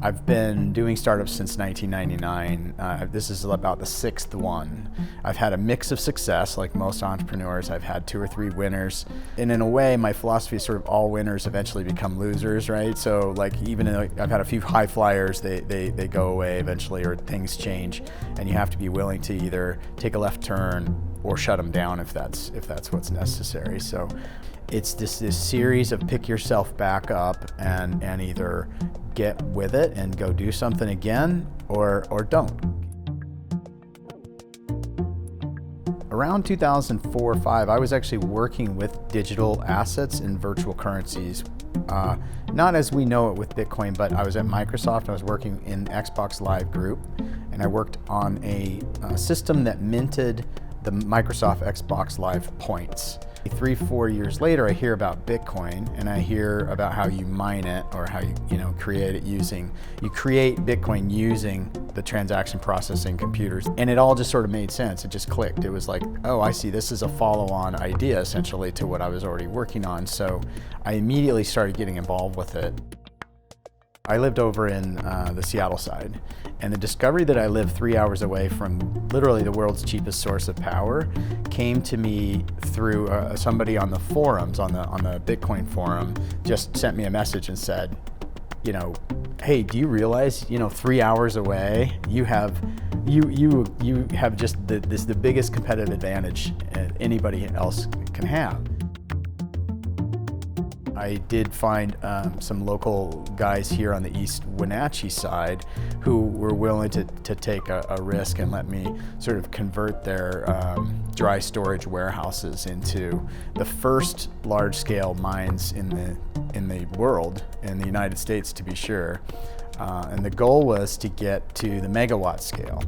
I've been doing startups since 1999. This is about the sixth one. I've had a mix of success, like most entrepreneurs. I've had 2 or 3 winners. And in a way, my philosophy is sort of all winners eventually become losers, right? So like even though I've had a few high flyers, they go away eventually, or things change. And you have to be willing to either take a left turn or shut them down if that's what's necessary. So it's this series of pick yourself back up and either get with it and go do something again or don't. Around 2004 or 5, I was actually working with digital assets and virtual currencies. Not as we know it with Bitcoin, but I was at Microsoft. I was working in Xbox Live Group, and I worked on a system that minted the Microsoft Xbox Live points. 3-4 years later, I hear about Bitcoin, and I hear about how you mine it, or how you create it you create Bitcoin using the transaction processing computers, and it all just sort of made sense. It just clicked. It was like, oh, I see, this is a follow-on idea essentially to what I was already working on. So I immediately started getting involved with it. I lived over in the Seattle side, and the discovery that I lived 3 hours away from literally the world's cheapest source of power came to me through somebody on the forums, on the Bitcoin forum, just sent me a message and said, hey, do you realize, 3 hours away, you have just the biggest competitive advantage anybody else can have. I did find some local guys here on the East Wenatchee side who were willing to take a risk and let me sort of convert their dry storage warehouses into the first large-scale mines in the world, in the United States to be sure. And the goal was to get to the megawatt scale.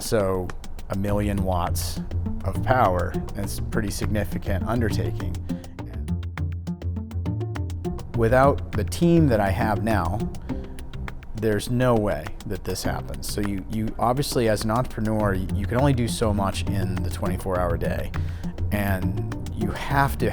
So 1 million watts of power. It's a pretty significant undertaking. Without the team that I have now, there's no way that this happens. So you obviously, as an entrepreneur, you can only do so much in the 24-hour day, and you have to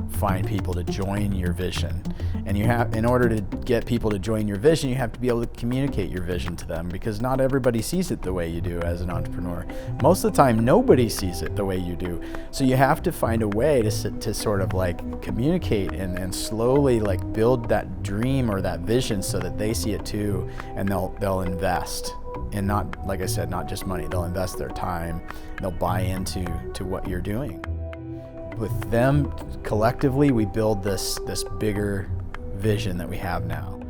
find people to join your vision. And in order to get people to join your vision, you have to be able to communicate your vision to them, because not everybody sees it the way you do as an entrepreneur. Most of the time, nobody sees it the way you do. So you have to find a way to sort of like communicate and slowly like build that dream or that vision so that they see it too, and they'll invest. And not, like I said, not just money. They'll invest their time. They'll buy into what you're doing. With them collectively, we build this bigger vision that we have now.